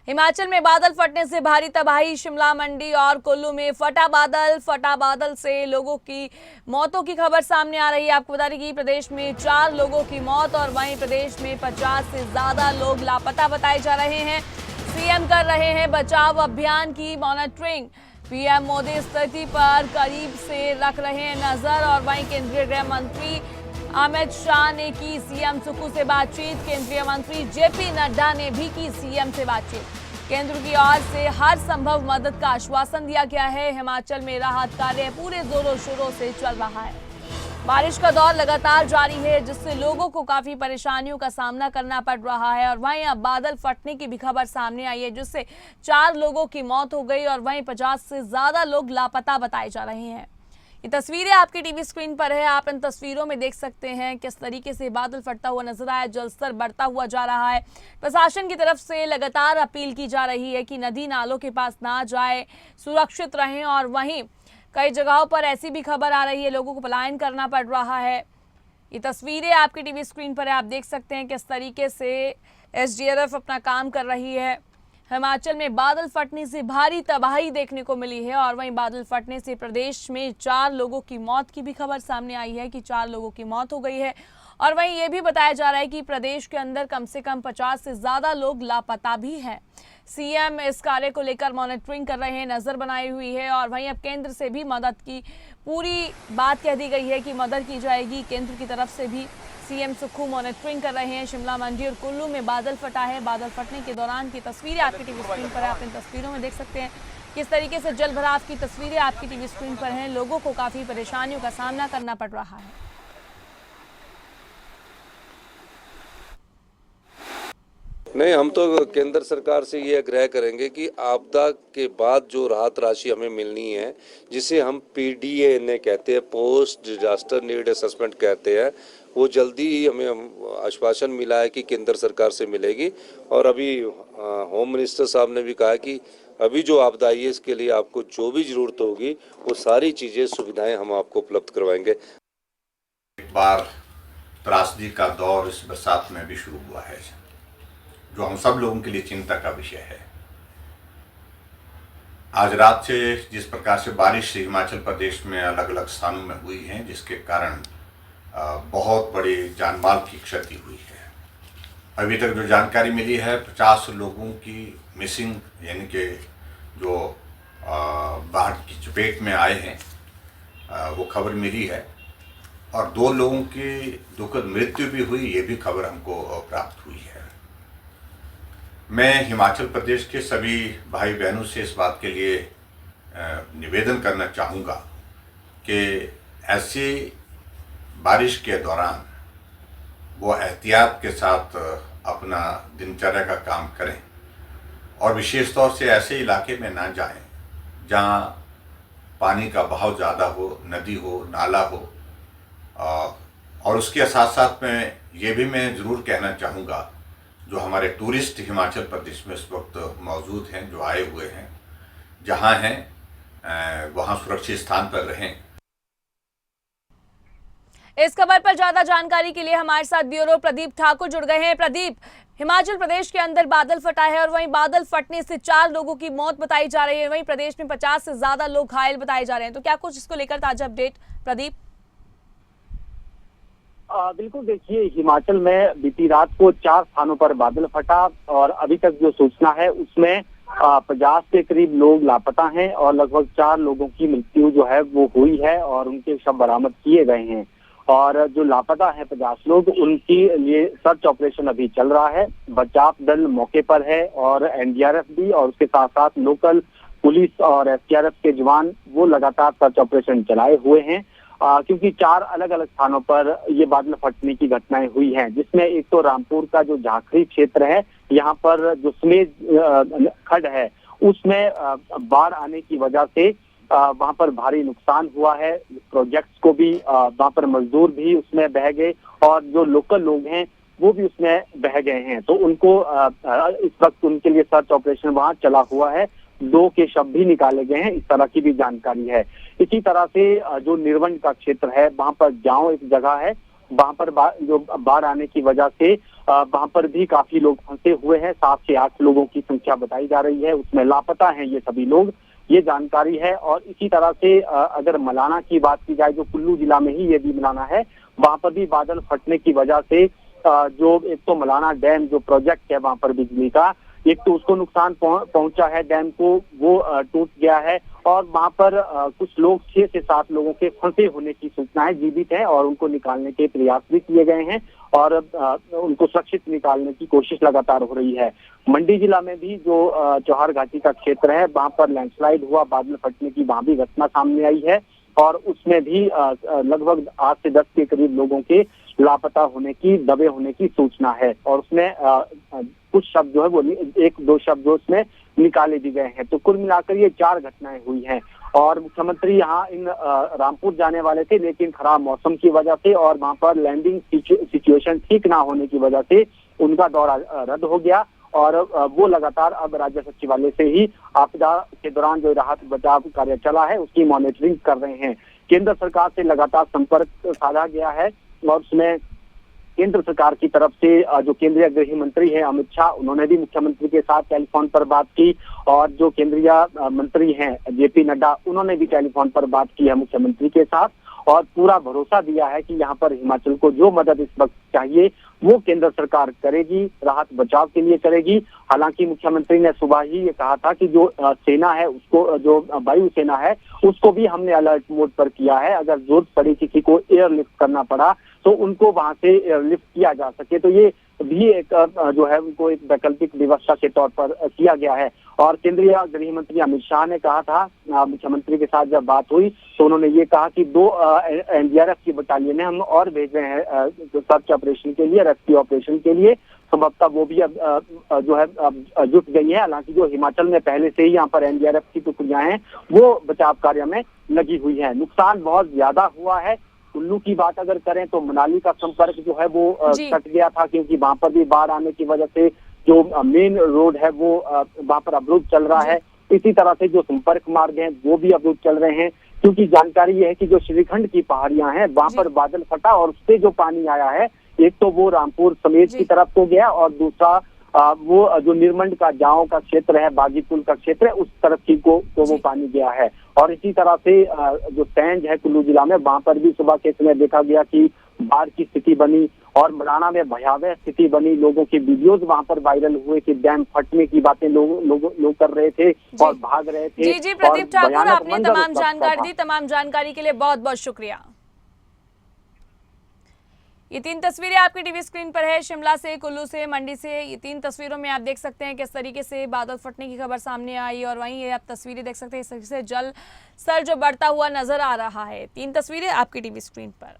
हिमाचल में बादल फटने से भारी तबाही। शिमला, मंडी और कुल्लू में फटा बादल से लोगों की मौतों की खबर सामने आ रही है। आपको बता दें कि प्रदेश में 4 लोगों की मौत और वहीं प्रदेश में 50 से ज्यादा लोग लापता बताए जा रहे हैं। सीएम कर रहे हैं बचाव अभियान की मॉनिटरिंग। पीएम मोदी स्थिति पर करीब से रख रहे हैं नजर और वहीं केंद्रीय गृह मंत्री अमित शाह ने की सीएम सुक्खू से बातचीत। केंद्रीय मंत्री जेपी नड्डा ने भी की सीएम से बातचीत। केंद्र की ओर से हर संभव मदद का आश्वासन दिया गया है। हिमाचल में राहत कार्य पूरे जोरों शोरों से चल रहा है। बारिश का दौर लगातार जारी है, जिससे लोगों को काफी परेशानियों का सामना करना पड़ रहा है और वहीं अब बादल फटने की भी खबर सामने आई है, जिससे 4 लोगों की मौत हो गई और वहीं 50 से ज्यादा लोग लापता बताए जा रहे हैं। ये तस्वीरें आपकी टीवी स्क्रीन पर है। आप इन तस्वीरों में देख सकते हैं किस तरीके से बादल फटता हुआ नजर आया, जलस्तर बढ़ता हुआ जा रहा है। प्रशासन की तरफ से लगातार अपील की जा रही है कि नदी नालों के पास ना जाए, सुरक्षित रहें और वहीं कई जगहों पर ऐसी भी खबर आ रही है लोगों को पलायन करना पड़ रहा है। ये तस्वीरें आपकी टीवी स्क्रीन पर है। आप देख सकते हैं किस तरीके से एसडीआरएफ अपना काम कर रही है। हिमाचल में बादल फटने से भारी तबाही देखने को मिली है और वहीं बादल फटने से प्रदेश में 4 लोगों की मौत की भी खबर सामने आई है कि 4 लोगों की मौत हो गई है और वहीं ये भी बताया जा रहा है कि प्रदेश के अंदर कम से कम 50 से ज्यादा लोग लापता भी हैं। सीएम इस कार्य को लेकर मॉनिटरिंग कर रहे हैं, नजर बनाई हुई है और वहीं अब केंद्र से भी मदद की पूरी बात कह दी गई है कि मदद की जाएगी। केंद्र की तरफ से भी सीएम सुक्खू मॉनिटरिंग कर रहे हैं। शिमला, मंडी और कुल्लू में बादल फटा है। बादल फटने के दौरान की तस्वीरें आपकी टीवी स्क्रीन पर है। आप इन तस्वीरों में देख सकते हैं किस तरीके से जल भराव की तस्वीरें आपकी टीवी स्क्रीन पर हैं। लोगों को काफी परेशानियों का सामना करना पड़ रहा है। नहीं, हम तो केंद्र सरकार से ये आग्रह करेंगे कि आपदा के बाद जो राहत राशि हमें मिलनी है, जिसे हम पीडीए ने कहते हैं, पोस्ट डिजास्टर नीड असेसमेंट कहते हैं, वो जल्दी ही हमें आश्वासन मिला है कि केंद्र सरकार से मिलेगी। और अभी होम मिनिस्टर साहब ने भी कहा कि अभी जो आपदा आई है इसके लिए आपको जो भी जरूरत होगी वो सारी चीज़ें सुविधाएं हम आपको उपलब्ध करवाएंगे। एक बार त्रासदी का दौर इस बरसात में भी शुरू हुआ है, जो हम सब लोगों के लिए चिंता का विषय है। आज रात से जिस प्रकार से बारिश हिमाचल प्रदेश में अलग अलग स्थानों में हुई है, जिसके कारण बहुत बड़ी जानमाल की क्षति हुई है। अभी तक जो जानकारी मिली है 50 लोगों की मिसिंग, यानी कि जो बाढ़ की चपेट में आए हैं, वो खबर मिली है और 2 लोगों की दुखद मृत्यु भी हुई, ये भी खबर हमको प्राप्त हुई है। मैं हिमाचल प्रदेश के सभी भाई बहनों से इस बात के लिए निवेदन करना चाहूँगा कि ऐसी बारिश के दौरान वो एहतियात के साथ अपना दिनचर्या का काम करें और विशेष तौर से ऐसे इलाके में ना जाएं जहाँ पानी का बहाव ज़्यादा हो, नदी हो, नाला हो। और उसके साथ साथ में ये भी मैं ज़रूर कहना चाहूँगा, जो हमारे टूरिस्ट हिमाचल प्रदेश में इस वक्त मौजूद हैं, जो आए हुए हैं, जहाँ हैं वहाँ सुरक्षित स्थान पर रहें। इस खबर पर ज्यादा जानकारी के लिए हमारे साथ ब्यूरो प्रदीप ठाकुर जुड़ गए हैं। प्रदीप, हिमाचल प्रदेश के अंदर बादल फटा है और वहीं बादल फटने से 4 लोगों की मौत बताई जा रही है, वहीं प्रदेश में 50 से ज्यादा लोग घायल बताए जा रहे हैं, तो क्या कुछ इसको लेकर ताजा अपडेट प्रदीप? बिल्कुल, देखिए, हिमाचल में बीती रात को 4 स्थानों पर बादल फटा और अभी तक जो सूचना है उसमें 50 के करीब लोग लापता हैं और लगभग 4 लोगों की मृत्यु जो है वो हुई है और उनके शव बरामद किए गए हैं। और जो लापता है 50 लोग, उनके लिए सर्च ऑपरेशन अभी चल रहा है। बचाव दल मौके पर है और एनडीआरएफ भी और उसके साथ साथ लोकल पुलिस और एसडीआरएफ के जवान वो लगातार सर्च ऑपरेशन चलाए हुए हैं, क्योंकि 4 अलग अलग स्थानों पर ये बादल फटने की घटनाएं हुई हैं, जिसमें एक तो रामपुर का जो झाखरी क्षेत्र है, यहाँ पर जो समेज खड्ड है उसमें बाढ़ आने की वजह से वहां पर भारी नुकसान हुआ है। प्रोजेक्ट्स को भी वहां पर मजदूर भी उसमें बह गए और जो लोकल लोग हैं वो भी उसमें बह गए हैं, तो उनको इस वक्त उनके लिए सर्च ऑपरेशन वहां चला हुआ है। 2 के शव भी निकाले गए हैं, इस तरह की भी जानकारी है। इसी तरह से जो निर्वंड का क्षेत्र है, वहां पर जाओ एक जगह है वहां पर जो बाढ़ आने की वजह से वहां पर भी काफी लोग फंसे हुए हैं। 7 से 8 लोगों की संख्या बताई जा रही है, उसमें लापता हैं ये सभी लोग, ये जानकारी है। और इसी तरह से अगर मलाना की बात की जाए, जो कुल्लू जिला में ही ये भी मलाना है, वहां पर भी बादल फटने की वजह से जो एक तो मलाना डैम जो प्रोजेक्ट है वहां पर बिजली का, एक तो उसको नुकसान पहुंचा है, डैम को वो टूट गया है। और वहां पर कुछ लोग 6 से 7 लोगों के फंसे होने की सूचनाएं जीवित है और उनको निकालने के प्रयास भी किए गए हैं और उनको सुरक्षित निकालने की कोशिश लगातार हो रही है। मंडी जिला में भी जो चौहार घाटी का क्षेत्र है, वहां पर लैंडस्लाइड हुआ, बादल फटने की वहां भी घटना सामने आई है और उसमें भी लगभग 8 से 10 के करीब लोगों के लापता होने की, दबे होने की सूचना है। और उसमें कुछ शब्द जो है वो 1-2 शब्द उसमें निकाले भी गए हैं। तो कुल मिलाकर ये 4 घटनाएं हुई हैं और मुख्यमंत्री यहाँ इन रामपुर जाने वाले थे, लेकिन खराब मौसम की वजह से और वहां पर लैंडिंग सिचुएशन ठीक ना होने की वजह से उनका दौरा रद्द हो गया और वो लगातार अब राज्य सचिवालय से ही आपदा के दौरान जो राहत बचाव कार्य चला है उसकी मॉनिटरिंग कर रहे हैं। केंद्र सरकार से लगातार संपर्क साधा गया है और उसमें केंद्र सरकार की तरफ से जो केंद्रीय गृह मंत्री है अमित शाह, उन्होंने भी मुख्यमंत्री के साथ टेलीफोन पर बात की और जो केंद्रीय मंत्री हैं जेपी नड्डा, उन्होंने भी टेलीफोन पर बात की है मुख्यमंत्री के साथ और पूरा भरोसा दिया है कि यहाँ पर हिमाचल को जो मदद इस वक्त चाहिए वो केंद्र सरकार करेगी, राहत बचाव के लिए करेगी। हालांकि मुख्यमंत्री ने सुबह ही ये कहा था कि जो सेना है उसको, जो वायु सेना है उसको भी हमने अलर्ट मोड पर किया है, अगर जरूरत पड़ी किसी को एयरलिफ्ट करना पड़ा तो उनको वहां से एयरलिफ्ट किया जा सके। तो ये भी एक जो है उनको एक वैकल्पिक व्यवस्था के तौर पर किया गया है। और केंद्रीय गृह मंत्री अमित शाह ने कहा था, मुख्यमंत्री के साथ जब बात हुई तो उन्होंने ये कहा कि 2 एनडीआरएफ की बटालियन हम और भेज रहे हैं सर्च ऑपरेशन के लिए, रेस्क्यू ऑपरेशन के लिए। संभवतः वो भी अब जो है जुट गई है। हालांकि जो हिमाचल में पहले से ही यहाँ पर एनडीआरएफ की टुकड़ियां हैं वो बचाव कार्य में लगी हुई है। नुकसान बहुत ज्यादा हुआ है। कुल्लू की बात अगर करें तो मनाली का संपर्क जो है वो कट गया था, क्योंकि वहां पर भी बाढ़ आने की वजह से जो मेन रोड है वो वहां पर अवरुद्ध चल रहा है। इसी तरह से जो संपर्क मार्ग हैं वो भी अवरुद्ध चल रहे हैं, क्योंकि जानकारी ये है कि जो श्रीखंड की पहाड़ियां हैं वहां पर बादल फटा और उससे जो पानी आया है, एक तो वो रामपुर समेत की तरफ को गया और दूसरा वो जो निर्मंड का जाओ का क्षेत्र है, बागीपुल का क्षेत्र है, उस तरफ की को वो पानी गया है। और इसी तरह से जो सैंज है कुल्लू जिला में, वहां पर भी सुबह के समय देखा गया कि बाढ़ की स्थिति बनी और मलाना में भयावह स्थिति बनी। लोगों के वीडियोज वहां पर वायरल हुए कि डैम फटने की बातें लोग कर रहे थे और भाग रहे थे। जी प्रदीप ठाकुर, आपने तमाम जानकारी दी। तमाम जानकारी के लिए बहुत बहुत शुक्रिया। ये 3 तस्वीरें आपकी टीवी स्क्रीन पर है, शिमला से, कुल्लू से, मंडी से। ये 3 तस्वीरों में आप देख सकते हैं किस तरीके से बादल फटने की खबर सामने आई और वहीं ये आप तस्वीरें देख सकते हैं इस तरीके से जल स्तर जो बढ़ता हुआ नजर आ रहा है। 3 तस्वीरें आपकी टीवी स्क्रीन पर।